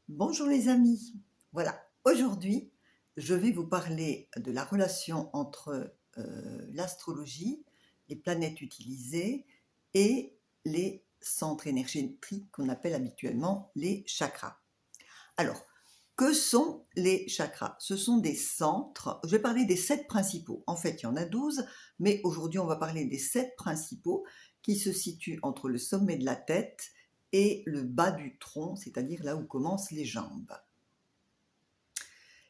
Bonjour les amis. Voilà, aujourd'hui, je vais vous parler de la relation entre l'astrologie, les planètes utilisées et les centres énergétiques qu'on appelle habituellement les chakras. Alors, que sont les chakras? Ce sont des centres, je vais parler des 7 principaux. En fait, il y en a 12, mais aujourd'hui, on va parler des 7 principaux qui se situent entre le sommet de la tête et le bas du tronc, c'est-à-dire là où commencent les jambes.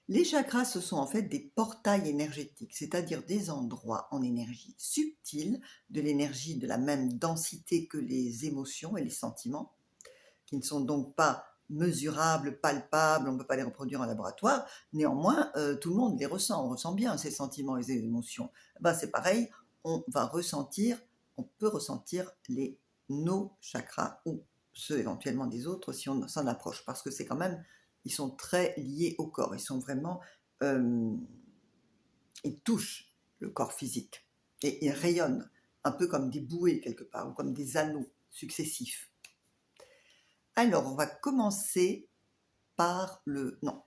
Les chakras, ce sont en fait des portails énergétiques, c'est-à-dire des endroits en énergie subtile, de l'énergie de la même densité que les émotions et les sentiments, qui ne sont donc pas mesurables, palpables, on ne peut pas les reproduire en laboratoire. Néanmoins, tout le monde les ressent, on ressent bien ces sentiments et ces émotions. Ben, c'est pareil, on peut ressentir nos chakras ou ceux éventuellement des autres si on s'en approche, parce que c'est quand même, ils sont très liés au corps, ils sont vraiment, ils touchent le corps physique et ils rayonnent un peu comme des bouées quelque part, ou comme des anneaux successifs. Alors, on va commencer par le... Non.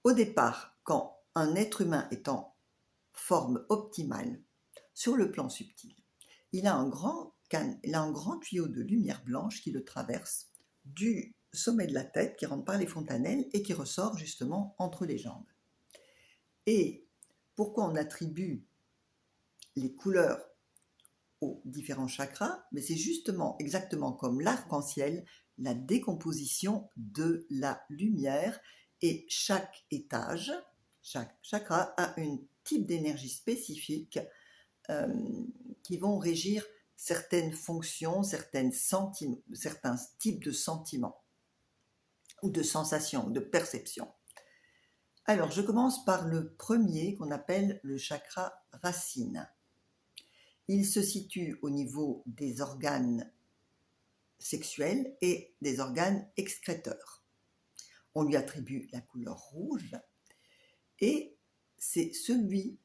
Au départ, quand un être humain est en forme optimale, sur le plan subtil, il a un grand tuyau de lumière blanche qui le traverse du sommet de la tête, qui rentre par les fontanelles et qui ressort justement entre les jambes. Et pourquoi on attribue les couleurs aux différents chakras? Mais c'est justement exactement comme l'arc-en-ciel, la décomposition de la lumière, et chaque étage, chaque chakra a un type d'énergie spécifique qui vont régir certaines fonctions, certains types de sentiments ou de sensations, de perceptions. Alors, je commence par le premier qu'on appelle le chakra racine. Il se situe au niveau des organes sexuels et des organes excréteurs. On lui attribue la couleur rouge et c'est celui,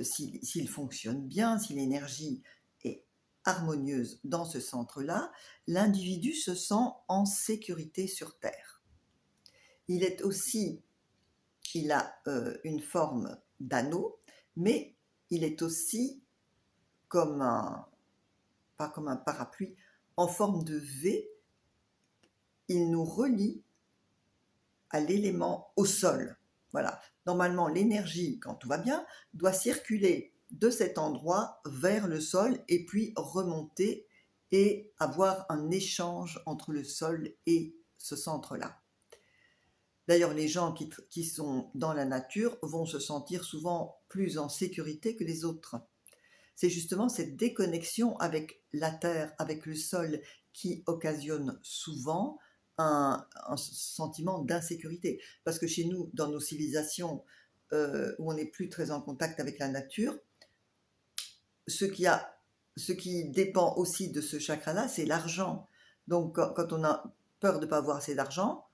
s'il fonctionne bien, si l'énergie est harmonieuse dans ce centre-là, l'individu se sent en sécurité sur Terre. Il a une forme d'anneau, mais il est aussi pas comme un parapluie, en forme de V. Il nous relie à l'élément, au sol. Voilà. Normalement, l'énergie, quand tout va bien, doit circuler de cet endroit vers le sol et puis remonter et avoir un échange entre le sol et ce centre-là. D'ailleurs, les gens qui sont dans la nature vont se sentir souvent plus en sécurité que les autres. C'est justement cette déconnexion avec la terre, avec le sol, qui occasionne souvent un sentiment d'insécurité. Parce que chez nous, dans nos civilisations où on n'est plus très en contact avec la nature, ce qui dépend aussi de ce chakra-là, c'est l'argent. Donc, quand on a peur de ne pas avoir assez d'argent,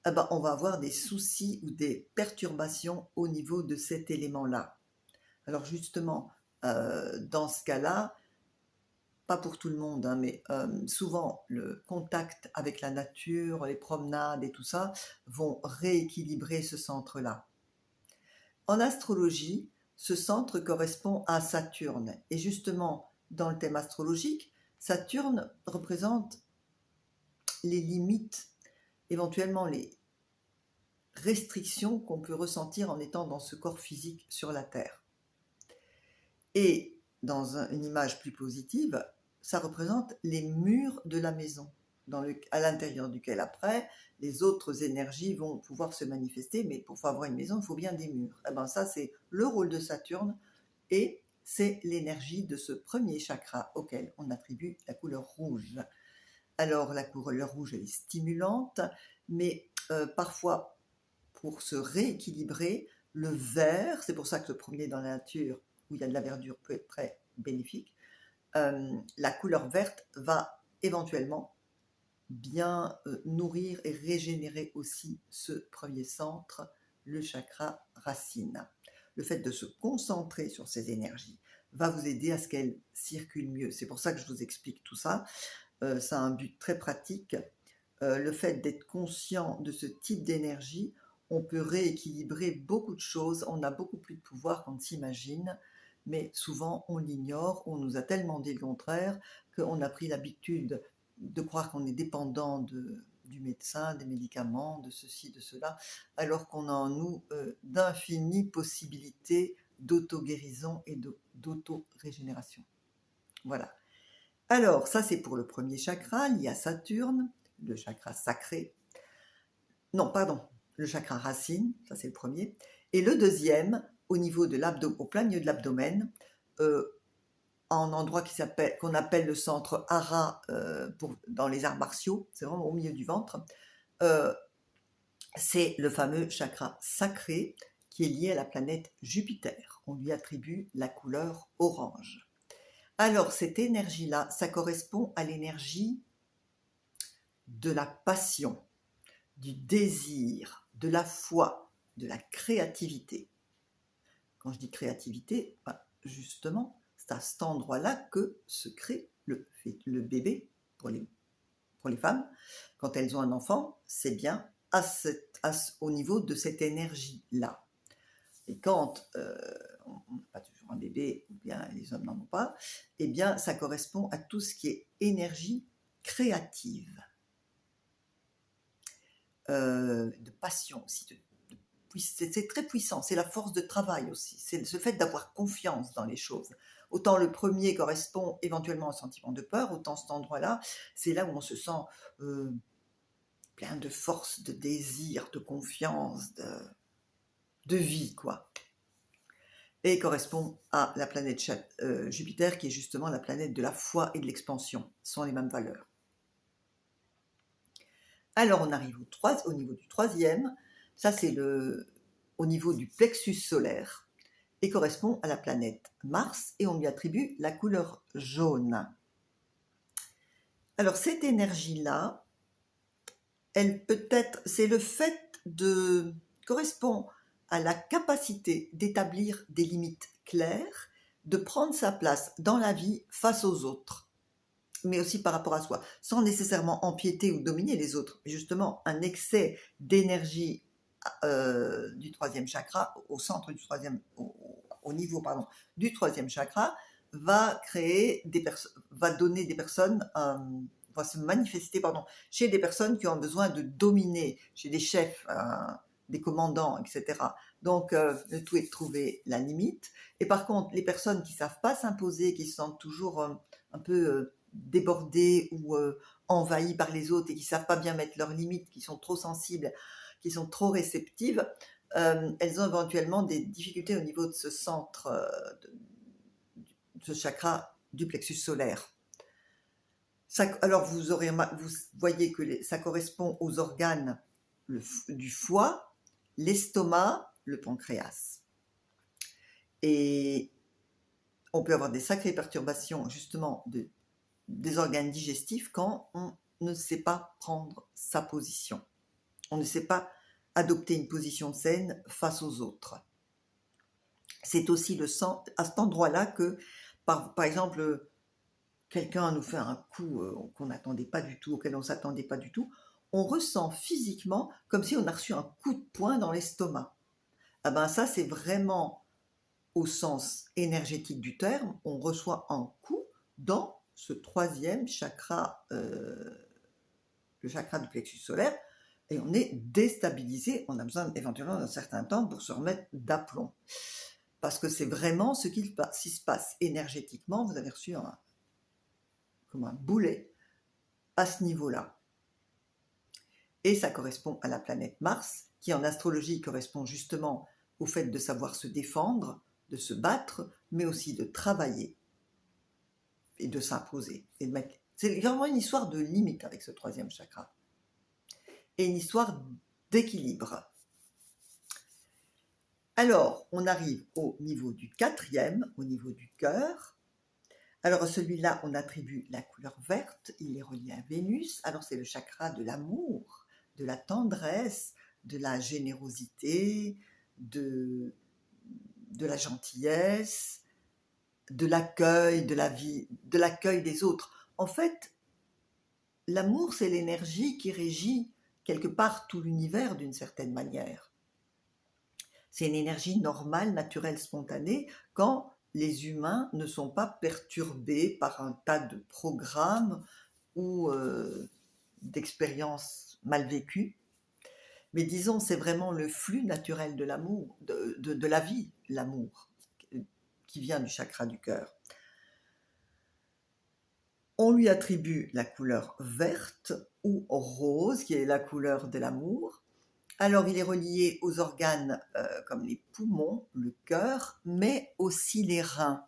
eh ben, on va avoir des soucis ou des perturbations au niveau de cet élément-là. Alors justement, dans ce cas-là, pas pour tout le monde, hein, mais souvent le contact avec la nature, les promenades et tout ça vont rééquilibrer ce centre-là. En astrologie, ce centre correspond à Saturne. Et justement, dans le thème astrologique, Saturne représente les limites, éventuellement les restrictions qu'on peut ressentir en étant dans ce corps physique sur la Terre. Et dans une image plus positive, ça représente les murs de la maison, à l'intérieur duquel après, les autres énergies vont pouvoir se manifester, mais pour avoir une maison, il faut bien des murs. Et ben ça, c'est le rôle de Saturne, et c'est l'énergie de ce premier chakra auquel on attribue la couleur rouge. Alors, la couleur rouge, elle est stimulante, mais parfois, pour se rééquilibrer, le vert, c'est pour ça que se promener dans la nature où il y a de la verdure peut être très bénéfique, la couleur verte va éventuellement bien nourrir et régénérer aussi ce premier centre, le chakra racine. Le fait de se concentrer sur ces énergies va vous aider à ce qu'elles circulent mieux. C'est pour ça que je vous explique tout ça. Ça a un but très pratique le fait d'être conscient de ce type d'énergie, on peut rééquilibrer beaucoup de choses. On a beaucoup plus de pouvoir qu'on ne s'imagine, mais souvent on l'ignore. On nous a tellement dit le contraire qu'on a pris l'habitude de croire qu'on est dépendant du médecin, des médicaments, de ceci, de cela, alors qu'on a en nous d'infinies possibilités d'auto-guérison et d'auto-régénération. Voilà. Alors, ça c'est pour le premier chakra, lié à Saturne, le chakra sacré. Non, pardon, le chakra racine, ça c'est le premier. Et le deuxième, au niveau de l'abdomen, au plein milieu de l'abdomen, en endroit qu'on appelle le centre hara dans les arts martiaux, c'est vraiment au milieu du ventre, c'est le fameux chakra sacré qui est lié à la planète Jupiter. On lui attribue la couleur orange. Alors, cette énergie-là, ça correspond à l'énergie de la passion, du désir, de la foi, de la créativité. Quand je dis créativité, justement, c'est à cet endroit-là que se crée le bébé pour les femmes. Quand elles ont un enfant, c'est bien au niveau de cette énergie-là. Et quand on n'a pas toujours un bébé, ou bien les hommes n'en ont pas, eh bien, ça correspond à tout ce qui est énergie créative, de passion aussi. C'est très puissant, c'est la force de travail aussi, c'est ce fait d'avoir confiance dans les choses. Autant le premier correspond éventuellement au sentiment de peur, autant cet endroit-là, c'est là où on se sent plein de force, de désir, de confiance, de vie, quoi. Et correspond à la planète Jupiter, qui est justement la planète de la foi et de l'expansion. Ce sont les mêmes valeurs. Alors, on arrive au niveau du troisième. Ça, c'est au niveau du plexus solaire et correspond à la planète Mars, et on lui attribue la couleur jaune. Alors, cette énergie-là, c'est le fait correspond à la capacité d'établir des limites claires, de prendre sa place dans la vie face aux autres, mais aussi par rapport à soi, sans nécessairement empiéter ou dominer les autres. Justement, un excès d'énergie du troisième chakra, au centre du troisième, au niveau du troisième chakra, va donner des personnes, va se manifester chez des personnes qui ont besoin de dominer, chez des chefs, des commandants, etc. Donc, le tout est de trouver la limite. Et par contre, les personnes qui ne savent pas s'imposer, qui se sentent toujours un peu débordées ou envahies par les autres et qui ne savent pas bien mettre leurs limites, qui sont trop sensibles, qui sont trop réceptives, elles ont éventuellement des difficultés au niveau de ce centre, de ce chakra du plexus solaire. Alors vous voyez que ça correspond aux organes du foie, l'estomac, le pancréas. Et on peut avoir des sacrées perturbations justement des organes digestifs quand on ne sait pas prendre sa position. On ne sait pas adopter une position saine face aux autres. C'est aussi à cet endroit-là que, par exemple, quelqu'un nous fait un coup qu'on n'attendait pas du tout, auquel on ne s'attendait pas du tout, on ressent physiquement comme si on a reçu un coup de poing dans l'estomac. Ah ben ça, c'est vraiment au sens énergétique du terme, on reçoit un coup dans ce troisième chakra, le chakra du plexus solaire, et on est déstabilisé, on a besoin éventuellement d'un certain temps pour se remettre d'aplomb. Parce que c'est vraiment ce qui se passe énergétiquement, vous avez reçu comme un boulet à ce niveau-là. Et ça correspond à la planète Mars, qui en astrologie correspond justement au fait de savoir se défendre, de se battre, mais aussi de travailler et de s'imposer. C'est vraiment une histoire de limite avec ce troisième chakra. Et une histoire d'équilibre. Alors, on arrive au niveau du quatrième, au niveau du cœur. Alors, celui-là, on attribue la couleur verte, il est relié à Vénus. Alors, c'est le chakra de l'amour, de la tendresse, de la générosité, de la gentillesse, de l'accueil de la vie, de l'accueil des autres. En fait, l'amour, c'est l'énergie qui régit quelque part tout l'univers d'une certaine manière. C'est une énergie normale, naturelle, spontanée, quand les humains ne sont pas perturbés par un tas de programmes ou d'expériences mal vécues. Mais disons, c'est vraiment le flux naturel de l'amour, de la vie, l'amour, qui vient du chakra du cœur. On lui attribue la couleur verte ou rose, qui est la couleur de l'amour. Alors, il est relié aux organes comme les poumons, le cœur, mais aussi les reins.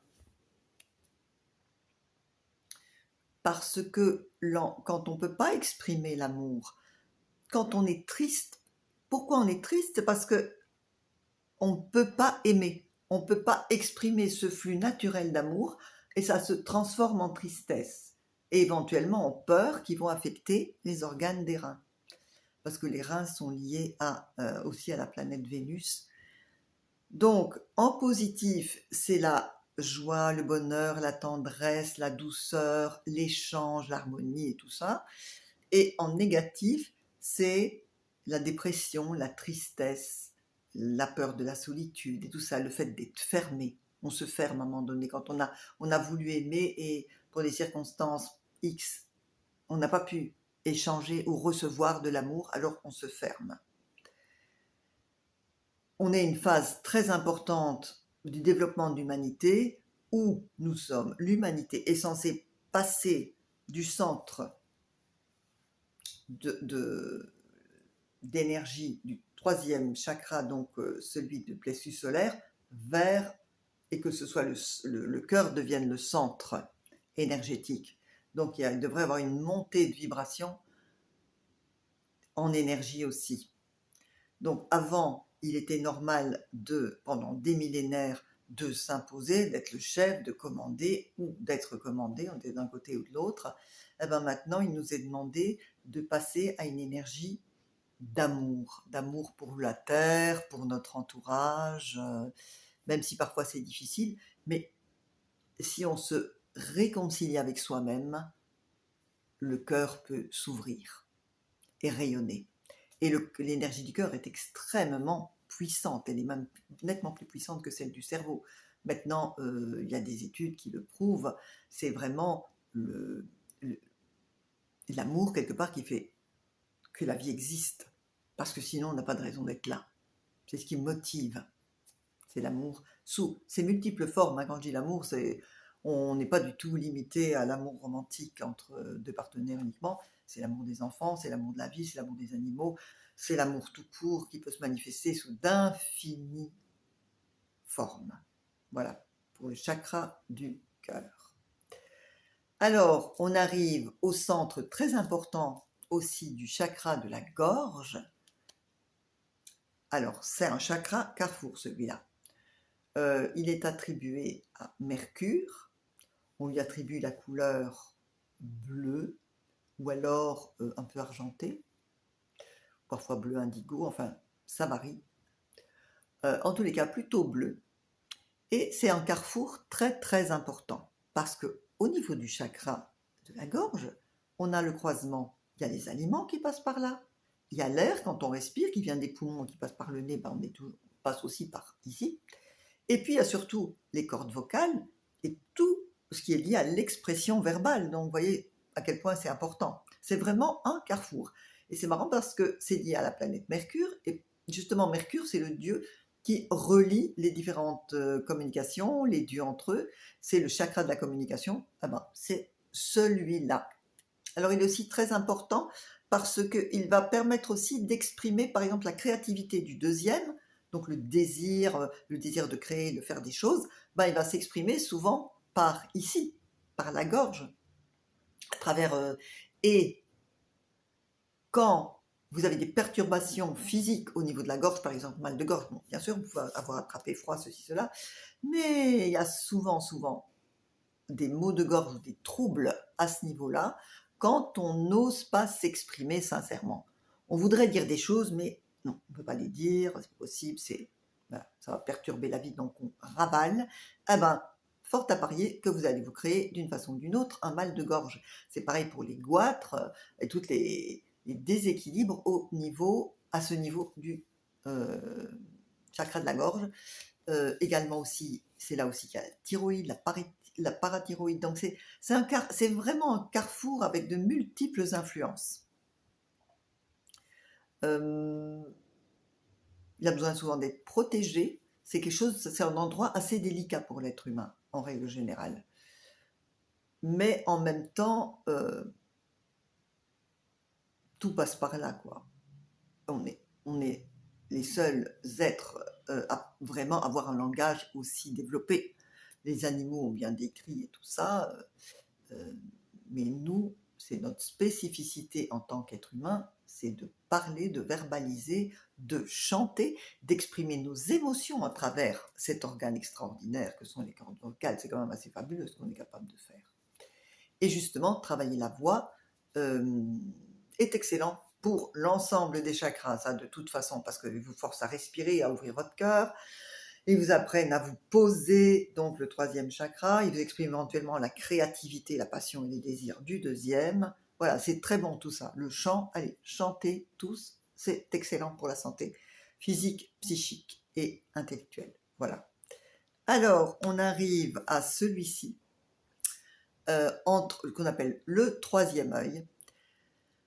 Parce que quand on ne peut pas exprimer l'amour, quand on est triste, pourquoi on est triste? C'est parce qu'on ne peut pas aimer, on ne peut pas exprimer ce flux naturel d'amour et ça se transforme en tristesse et éventuellement en peur qui vont affecter les organes des reins. Parce que les reins sont liés aussi à la planète Vénus. Donc, en positif, c'est la joie, le bonheur, la tendresse, la douceur, l'échange, l'harmonie et tout ça. Et en négatif, c'est la dépression, la tristesse, la peur de la solitude et tout ça, le fait d'être fermé. On se ferme à un moment donné quand on a voulu aimer et pour des circonstances X, on n'a pas pu échanger ou recevoir de l'amour, alors on se ferme. On est une phase très importante du développement de l'humanité où l'humanité est censée passer du centre d'énergie du troisième chakra, donc celui du plexus solaire, et que ce soit le cœur devienne le centre énergétique. Donc il devrait y avoir une montée de vibration en énergie aussi. Donc avant, il était normal pendant des millénaires, de s'imposer, d'être le chef, de commander ou d'être commandé, on était d'un côté ou de l'autre. Et bien maintenant, il nous est demandé de passer à une énergie d'amour pour la terre, pour notre entourage, même si parfois c'est difficile, mais si on se réconcilie avec soi-même, le cœur peut s'ouvrir et rayonner. Et l'énergie du cœur est extrêmement puissante, elle est même nettement plus puissante que celle du cerveau. Maintenant, il y a des études qui le prouvent, c'est vraiment l'amour quelque part qui fait que la vie existe, parce que sinon on n'a pas de raison d'être là. C'est ce qui motive, c'est l'amour sous ses multiples formes. Quand je dis l'amour, on n'est pas du tout limité à l'amour romantique entre deux partenaires uniquement. C'est l'amour des enfants, c'est l'amour de la vie, c'est l'amour des animaux, c'est l'amour tout court qui peut se manifester sous d'infinies formes. Voilà, pour le chakra du cœur. Alors, on arrive au centre très important aussi du chakra de la gorge. Alors, c'est un chakra carrefour celui-là. Il est attribué à Mercure. On lui attribue la couleur bleue ou alors un peu argenté, parfois bleu indigo, enfin ça varie. En tous les cas, plutôt bleu. Et c'est un carrefour très très important parce que au niveau du chakra de la gorge, on a le croisement. Il y a les aliments qui passent par là. Il y a l'air quand on respire qui vient des poumons, qui passe par le nez, on passe aussi par ici. Et puis il y a surtout les cordes vocales et tout ce qui est lié à l'expression verbale. Donc vous voyez à quel point c'est important. C'est vraiment un carrefour. Et c'est marrant parce que c'est lié à la planète Mercure. Et justement, Mercure, c'est le dieu qui relie les différentes communications, les dieux entre eux. C'est le chakra de la communication. Ah ben, c'est celui-là. Alors il est aussi très important parce qu'il va permettre aussi d'exprimer par exemple la créativité du deuxième, donc le désir de créer, de faire des choses, ben, il va s'exprimer souvent par ici, par la gorge, à travers... et quand vous avez des perturbations physiques au niveau de la gorge, par exemple mal de gorge, bon, bien sûr, vous pouvez avoir attrapé froid, ceci, cela, mais il y a souvent des maux de gorge ou des troubles à ce niveau-là, quand on n'ose pas s'exprimer sincèrement. On voudrait dire des choses, mais non, on ne peut pas les dire, c'est possible, voilà, ça va perturber la vie, donc on ravale. Eh ben, fort à parier que vous allez vous créer d'une façon ou d'une autre un mal de gorge. C'est pareil pour les goitres et tous les déséquilibres à ce niveau du chakra de la gorge. Également aussi, c'est là aussi qu'il y a la thyroïde, la parathyroïde. Donc c'est vraiment un carrefour avec de multiples influences. Il a besoin souvent d'être protégé. C'est un endroit assez délicat pour l'être humain, en règle générale. Mais en même temps, tout passe par là, quoi. On est les seuls êtres à vraiment avoir un langage aussi développé. Les animaux ont bien décrit et tout ça, mais nous, c'est notre spécificité en tant qu'être humain, c'est de parler, de verbaliser, de chanter, d'exprimer nos émotions à travers cet organe extraordinaire que sont les cordes vocales. C'est quand même assez fabuleux ce qu'on est capable de faire. Et justement, travailler la voix est excellent pour l'ensemble des chakras, ça de toute façon, parce qu'ils vous forcent à respirer, à ouvrir votre cœur. Ils vous apprennent à vous poser, donc le troisième chakra. Ils vous expriment éventuellement la créativité, la passion et les désirs du deuxième. Voilà, c'est très bon tout ça. Le chant, allez, chantez tous, c'est excellent pour la santé physique, psychique et intellectuelle. Voilà. Alors, on arrive à celui-ci, qu'on appelle le troisième œil,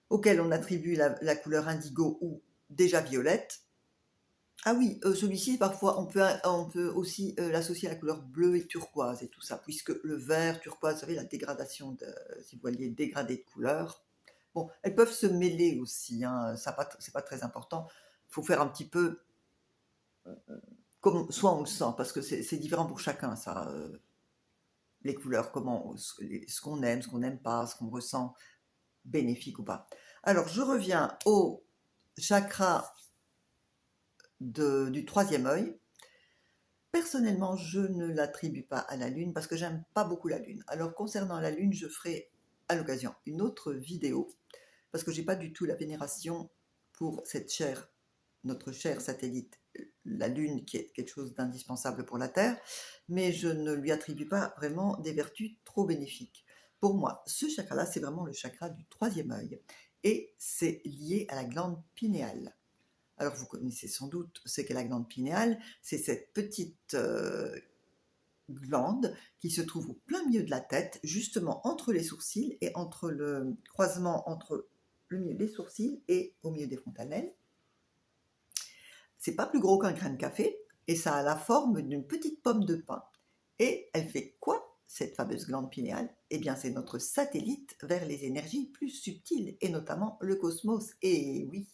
auquel on attribue la couleur indigo ou déjà violette. Ah oui, celui-ci, parfois, on peut aussi l'associer à la couleur bleue et turquoise et tout ça, puisque le vert, turquoise, vous savez, la dégradation, si vous voyez, dégradé de couleur. Bon, elles peuvent se mêler aussi, hein, c'est pas très important. Il faut faire un petit peu comme soit on le sent, parce que c'est différent pour chacun, ça. Les couleurs, ce qu'on aime, ce qu'on n'aime pas, ce qu'on ressent, bénéfique ou pas. Alors, je reviens au chakra du troisième œil. Personnellement, je ne l'attribue pas à la Lune parce que j'aime pas beaucoup la Lune. Alors, concernant la Lune, je ferai à l'occasion une autre vidéo parce que j'ai pas du tout la vénération pour notre cher satellite, la Lune, qui est quelque chose d'indispensable pour la Terre, mais je ne lui attribue pas vraiment des vertus trop bénéfiques. Pour moi, ce chakra-là, c'est vraiment le chakra du troisième œil et c'est lié à la glande pinéale. Alors vous connaissez sans doute ce qu'est la glande pinéale, c'est cette petite glande qui se trouve au plein milieu de la tête, justement entre les sourcils et entre le croisement entre le milieu des sourcils et au milieu des fontanelles. C'est pas plus gros qu'un grain de café et ça a la forme d'une petite pomme de pin. Et elle fait quoi, cette fameuse glande pinéale? Eh bien, c'est notre satellite vers les énergies plus subtiles et notamment le cosmos. Et oui,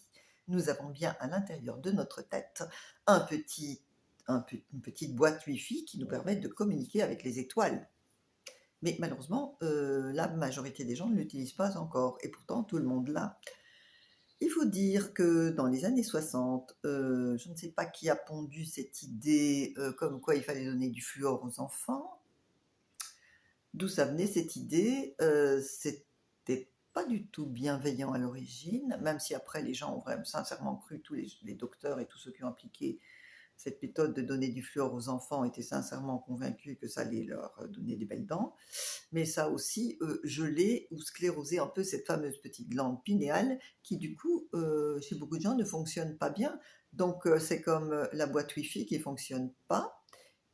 nous avons bien à l'intérieur de notre tête une petite boîte Wi-Fi qui nous permet de communiquer avec les étoiles. Mais malheureusement, la majorité des gens ne l'utilisent pas encore et pourtant tout le monde l'a. Il faut dire que dans les années 60, je ne sais pas qui a pondu cette idée comme quoi il fallait donner du fluor aux enfants. D'où ça venait cette idée? C'était pas du tout bienveillant à l'origine, même si après les gens ont vraiment sincèrement cru, tous les docteurs et tous ceux qui ont appliqué cette méthode de donner du fluor aux enfants étaient sincèrement convaincus que ça allait leur donner des belles dents. Mais ça a aussi gelé ou sclérosé un peu cette fameuse petite glande pinéale qui du coup, chez beaucoup de gens, ne fonctionne pas bien. Donc c'est comme la boîte Wi-Fi qui ne fonctionne pas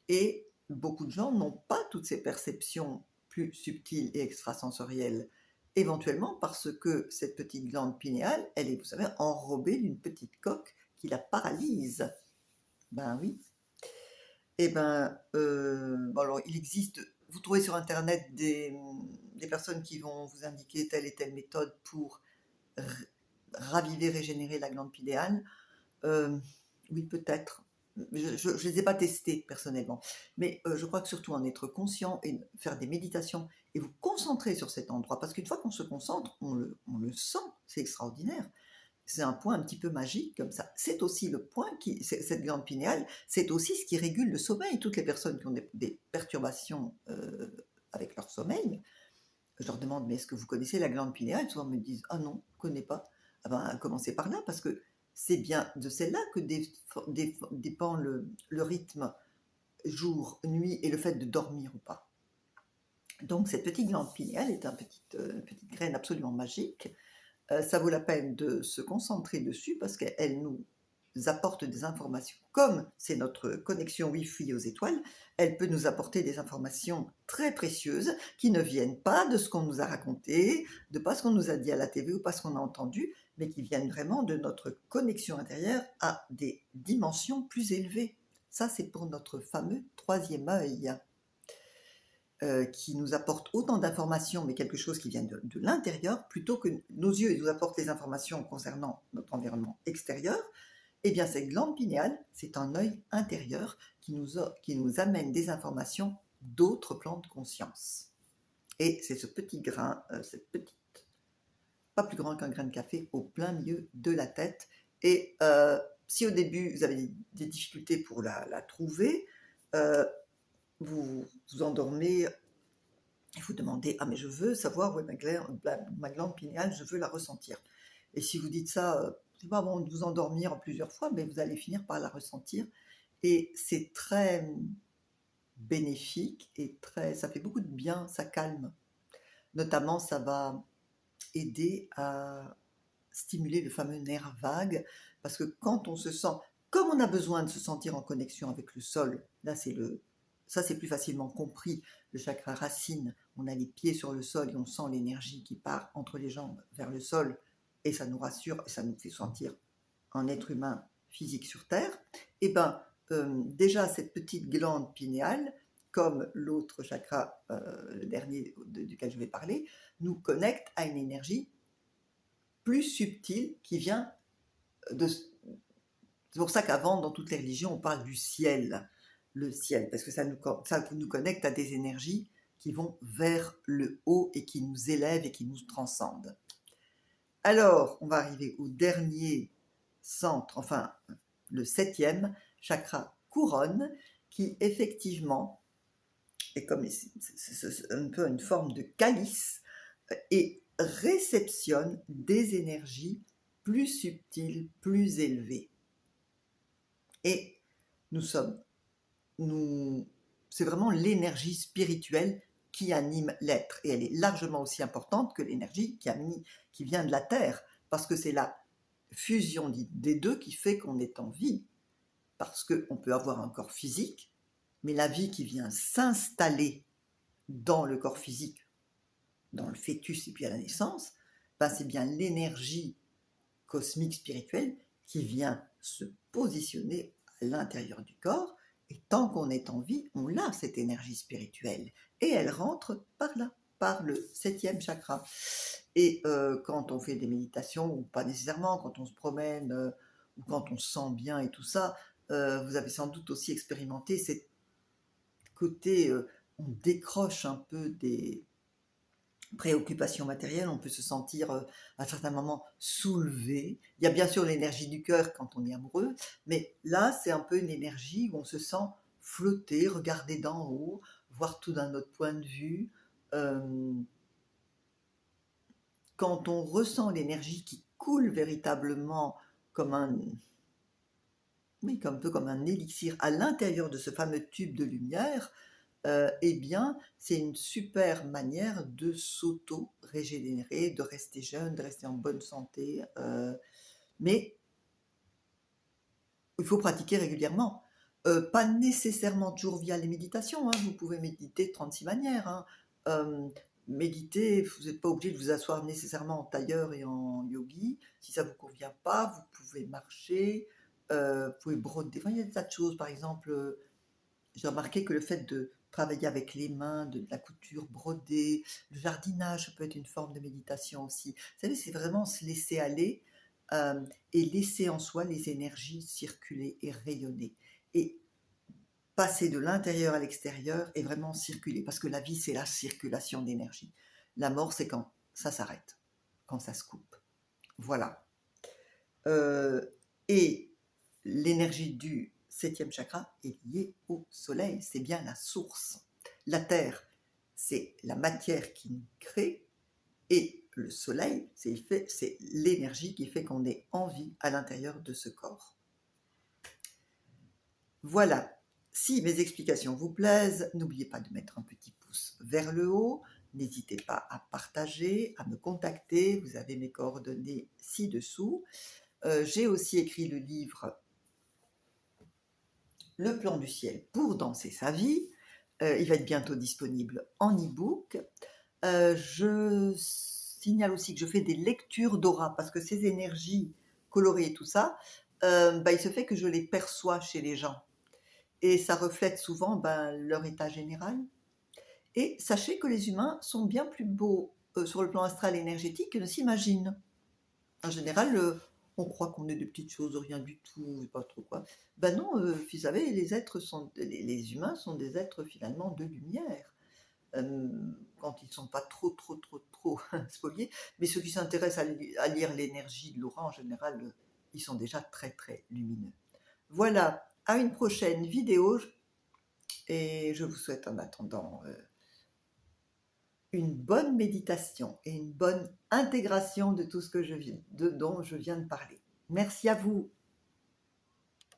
et beaucoup de gens n'ont pas toutes ces perceptions plus subtiles et extrasensorielles. Éventuellement parce que cette petite glande pinéale, elle est, vous savez, enrobée d'une petite coque qui la paralyse. Ben oui. Eh ben, bon alors il existe, vous trouvez sur internet des personnes qui vont vous indiquer telle et telle méthode pour raviver, régénérer la glande pinéale. Oui, peut-être. Je ne les ai pas testés personnellement, mais je crois que surtout en être conscient et faire des méditations et vous concentrer sur cet endroit, parce qu'une fois qu'on se concentre, on le sent, c'est extraordinaire. C'est un point un petit peu magique comme ça. C'est aussi le point cette glande pinéale, c'est aussi ce qui régule le sommeil. Toutes les personnes qui ont des perturbations avec leur sommeil, je leur demande, mais est-ce que vous connaissez la glande pinéale? Souvent me disent, ah non, je ne connais pas. Ah ben, commencez par là, parce que c'est bien de celle-là que dépend le rythme jour, nuit et le fait de dormir ou pas. Donc cette petite glande pinéale est une petite graine absolument magique. Ça vaut la peine de se concentrer dessus parce qu'elle nous apporte des informations. Comme c'est notre connexion Wi-Fi aux étoiles, elle peut nous apporter des informations très précieuses qui ne viennent pas de ce qu'on nous a raconté, de pas ce qu'on nous a dit à la TV ou pas ce qu'on a entendu, mais qui viennent vraiment de notre connexion intérieure à des dimensions plus élevées. Ça, c'est pour notre fameux troisième œil. Qui nous apporte autant d'informations, mais quelque chose qui vient de l'intérieur, plutôt que nos yeux nous apportent les informations concernant notre environnement extérieur, eh bien cette glande pinéale, c'est un œil intérieur qui nous amène des informations d'autres plans de conscience. Et c'est ce petit grain, cette petite, pas plus grand qu'un grain de café, au plein milieu de la tête. Et si au début vous avez des difficultés pour la trouver, vous vous endormez et vous demandez « Ah mais je veux savoir où est ma glande pinéale, je veux la ressentir ». Et si vous dites ça, c'est pas bon de vous endormir plusieurs fois, mais vous allez finir par la ressentir. Et c'est très bénéfique et ça fait beaucoup de bien, ça calme. Notamment, ça va aider à stimuler le fameux nerf vague, parce que quand on se sent, comme on a besoin de se sentir en connexion avec le sol, là ça c'est plus facilement compris, le chakra racine, on a les pieds sur le sol et on sent l'énergie qui part entre les jambes vers le sol, et ça nous rassure et ça nous fait sentir un être humain physique sur Terre. Et ben déjà cette petite glande pinéale, comme l'autre chakra, le dernier duquel je vais parler, nous connecte à une énergie plus subtile qui vient de... C'est pour ça qu'avant, dans toutes les religions, on parle du ciel, le ciel, parce que ça nous connecte à des énergies qui vont vers le haut et qui nous élèvent et qui nous transcendent. Alors, on va arriver au dernier centre, enfin le 7e chakra couronne, qui effectivement est comme c'est un peu une forme de calice et réceptionne des énergies plus subtiles, plus élevées. Et c'est vraiment l'énergie spirituelle qui anime l'être. Et elle est largement aussi importante que l'énergie qui vient de la Terre, parce que c'est la fusion des deux qui fait qu'on est en vie. Parce qu'on peut avoir un corps physique, mais la vie qui vient s'installer dans le corps physique, dans le fœtus et puis à la naissance, ben c'est bien l'énergie cosmique spirituelle qui vient se positionner à l'intérieur du corps, et tant qu'on est en vie, on a cette énergie spirituelle, et elle rentre par là, par le 7e chakra. Et quand on fait des méditations, ou pas nécessairement, quand on se promène, ou quand on se sent bien et tout ça, vous avez sans doute aussi expérimenté ce côté, on décroche un peu des préoccupations matérielles, on peut se sentir à certains moments soulevé. Il y a bien sûr l'énergie du cœur quand on est amoureux, mais là c'est un peu une énergie où on se sent flotter, regarder d'en haut, voir tout d'un autre point de vue. Quand on ressent l'énergie qui coule véritablement comme un peu comme un élixir à l'intérieur de ce fameux tube de lumière, eh bien, c'est une super manière de s'auto-régénérer, de rester jeune, de rester en bonne santé. Mais il faut pratiquer régulièrement. Pas nécessairement toujours via les méditations. Hein. Vous pouvez méditer de 36 manières. Hein. Méditer, vous n'êtes pas obligé de vous asseoir nécessairement en tailleur et en yogi. Si ça ne vous convient pas, vous pouvez marcher, vous pouvez broder. Enfin, il y a des tas de choses. Par exemple, j'ai remarqué que le fait de travailler avec les mains, de la couture, broder, le jardinage, ça peut être une forme de méditation aussi. Vous savez, c'est vraiment se laisser aller et laisser en soi les énergies circuler et rayonner. Et passer de l'intérieur à l'extérieur et vraiment circuler. Parce que la vie, c'est la circulation d'énergie. La mort, c'est quand ça s'arrête, quand ça se coupe. Voilà. Et l'énergie du 7e chakra est liée au soleil, c'est bien la source. La terre, c'est la matière qui nous crée, et le soleil, c'est l'énergie qui fait qu'on est en vie à l'intérieur de ce corps. Voilà. Si mes explications vous plaisent, n'oubliez pas de mettre un petit pouce vers le haut. N'hésitez pas à partager, à me contacter. Vous avez mes coordonnées ci-dessous. J'ai aussi écrit le livre Le plan du ciel pour danser sa vie. Il va être bientôt disponible en e-book. Je signale aussi que je fais des lectures d'aura parce que ces énergies colorées et tout ça, il se fait que je les perçois chez les gens. Et ça reflète souvent leur état général. Et sachez que les humains sont bien plus beaux sur le plan astral et énergétique que ne s'imaginent. En général, on croit qu'on est des petites choses, rien du tout, pas trop quoi. Ben non, vous savez, les humains sont des êtres finalement de lumière. Quand ils ne sont pas trop spoliés. Mais ceux qui s'intéressent à lire l'énergie de l'aura, en général, ils sont déjà très lumineux. Voilà, à une prochaine vidéo. Et je vous souhaite en attendant une bonne méditation et une bonne intégration de tout ce dont je viens de parler. Merci à vous.